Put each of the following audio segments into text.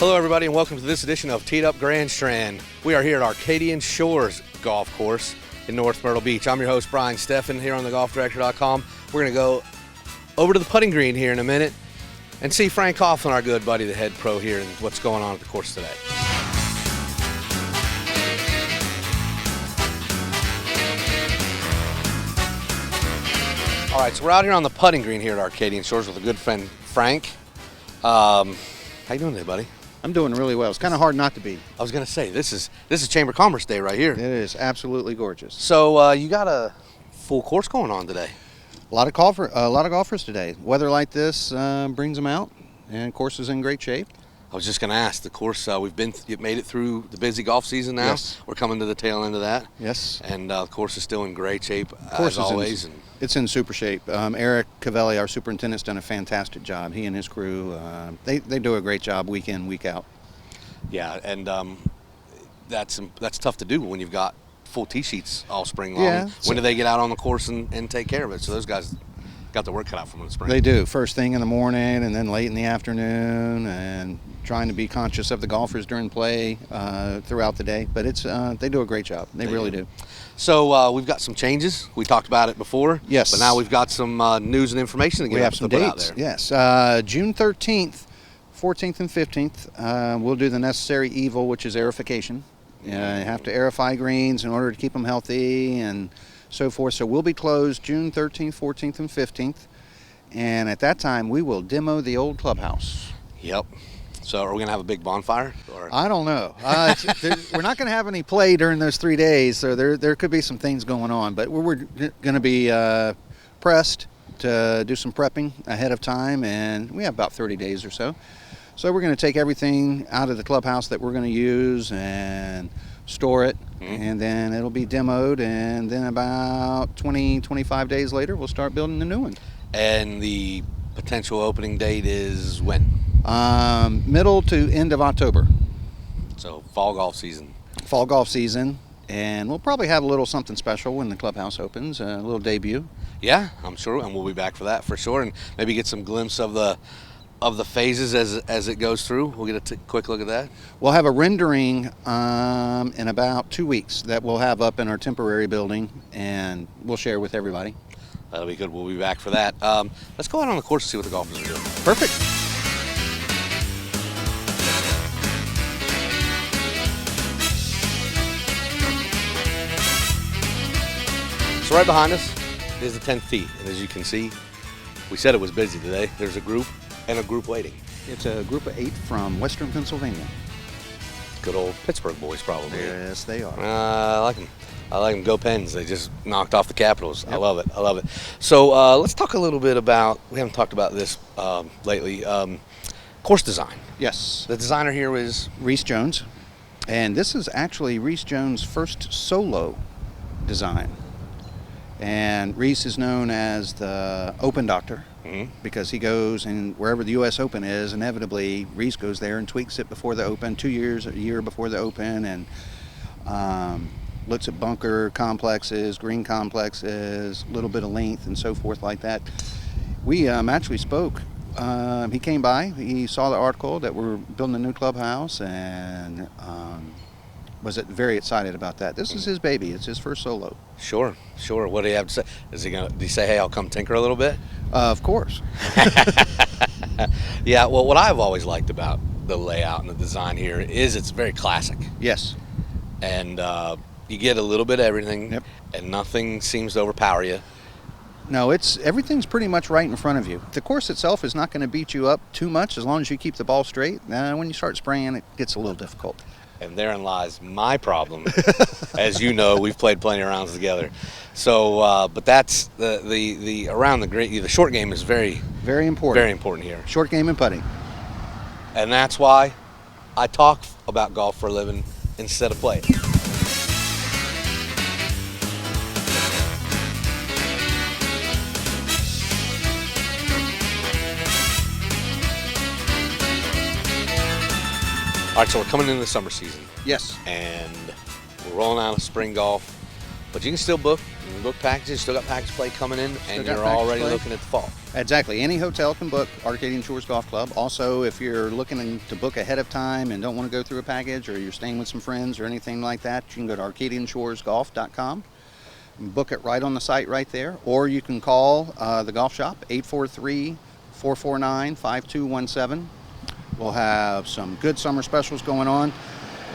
Hello everybody and welcome to this edition of Teed Up Grand Strand. We are here at Arcadian Shores Golf Course in North Myrtle Beach. I'm your host Brian Steffen here on thegolfdirector.com. We're going to go over to the putting green here in a minute and see Frank Coughlin, our good buddy, the head pro here, and what's going on at the course today. All right, so we're out here on the putting green here at Arcadian Shores with a good friend, Frank. How you doing today, buddy? I'm doing really well. It's kind of hard not to be. I was going to say, this is Chamber of Commerce Day right here. It is absolutely gorgeous. So you got a full course going on today. A lot of golfers today. Weather like this brings them out, and course is in great shape. I was just going to ask, the course, you've made it through the busy golf season now. Yes. We're coming to the tail end of that. Yes. And the course is still in great shape, as always. It's in super shape. Eric Cavelli, our superintendent's done a fantastic job. He and his crew, they do a great job week in, week out. Yeah, and that's tough to do when you've got full tee sheets all spring long. Yeah. When do they get out on the course and take care of it? So those guys got the work cut out for them in the spring. They do, first thing in the morning and then late in the afternoon, and trying to be conscious of the golfers during play throughout the day. But they do a great job. They really do. So we've got some changes. We talked about it before. Yes. But now we've got some news and information to get We have some dates. Yes. June 13th, 14th, and 15th, we'll do the necessary evil, which is aerification. You have to aerify greens in order to keep them healthy and so forth. So we'll be closed June 13th, 14th, and 15th. And at that time, we will demo the old clubhouse. Yep. So are we going to have a big bonfire? Or? I don't know. We're not going to have any play during those 3 days, so there could be some things going on. But we're going to be pressed to do some prepping ahead of time, and we have about 30 days or so. So we're going to take everything out of the clubhouse that we're going to use and store it, and then it'll be demoed, and then about 25 days later, we'll start building the new one. And the potential opening date is when? Middle to end of October. So fall golf season. Fall golf season, and we'll probably have a little something special when the clubhouse opens, a little debut. Yeah, I'm sure, and we'll be back for that for sure, and maybe get some glimpse of the phases as it goes through. We'll get a quick look at that. We'll have a rendering in about 2 weeks that we'll have up in our temporary building, and we'll share with everybody. That'll be good. We'll be back for that. Let's go out on the course and see what the golfers are doing. Perfect. So right behind us is the 10th tee, and as you can see, we said it was busy today. There's a group and a group waiting. It's a group of 8 from Western Pennsylvania. Good old Pittsburgh boys, probably. Yes, they are. I like them. I like them. Go Pens. They just knocked off the Capitals. Yep. I love it. I love it. So let's talk a little bit about, we haven't talked about this lately, course design. Yes. The designer here is? Reese Jones. And this is actually Reese Jones' first solo design. And Reese is known as the Open Doctor because he goes, and wherever the U.S. Open is, inevitably Reese goes there and tweaks it before the Open, a year before the Open, and looks at bunker complexes, green complexes, a little bit of length and so forth like that. We actually spoke. He came by, he saw the article that we're building a new clubhouse, and was very excited about that. This is his baby. It's his first solo. Sure. What do you have to say? Did he say, hey, I'll come tinker a little bit? Of course. Yeah, well, what I've always liked about the layout and the design here is it's very classic. Yes. And you get a little bit of everything, yep. And nothing seems to overpower you. No, everything's pretty much right in front of you. The course itself is not going to beat you up too much as long as you keep the ball straight. When you start spraying, it gets a little difficult. And therein lies my problem. As you know, we've played plenty of rounds together. So, but that's the around the green. The short game is very important. Very important here. Short game and putting. And that's why I talk about golf for a living instead of play. All right, so we're coming into the summer season. Yes. And we're rolling out of spring golf. But you can still book. You can book packages. Still got package play coming in, and you're already looking at the fall. Exactly. Any hotel can book Arcadian Shores Golf Club. Also, if you're looking to book ahead of time and don't want to go through a package, or you're staying with some friends or anything like that, you can go to arcadianshoresgolf.com and book it right on the site right there. Or you can call the golf shop, 843-449-5217. We'll have some good summer specials going on.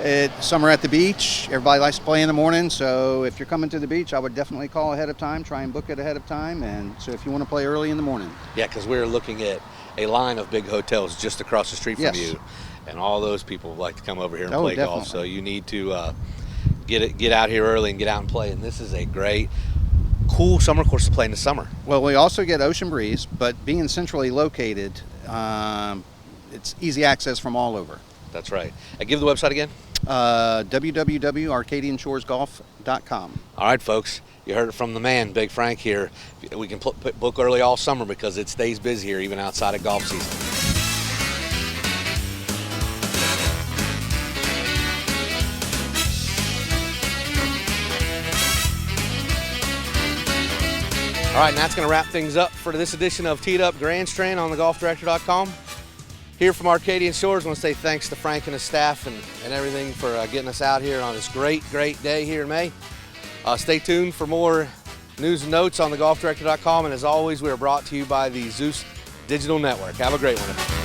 It's summer at the beach. Everybody likes to play in the morning, so if you're coming to the beach, I would definitely call ahead of time, try and book it ahead of time, and so if you want to play early in the morning. Yeah, because we're looking at a line of big hotels just across the street from you, and all those people like to come over here and play golf, so you need to get out here early and get out and play, and this is a great, cool summer course to play in the summer. Well, we also get ocean breeze, but being centrally located, it's easy access from all over. That's right. Give the website again. www.arcadianshoresgolf.com. All right, folks. You heard it from the man, Big Frank here. We can book early all summer because it stays busy here even outside of golf season. All right, and that's going to wrap things up for this edition of Teed Up Grandstand on thegolfdirector.com. Here from Arcadian Shores, I want to say thanks to Frank and his staff and everything for getting us out here on this great day here in May. Stay tuned for more news and notes on thegolfdirector.com, and as always, we are brought to you by the Zeus Digital Network. Have a great one.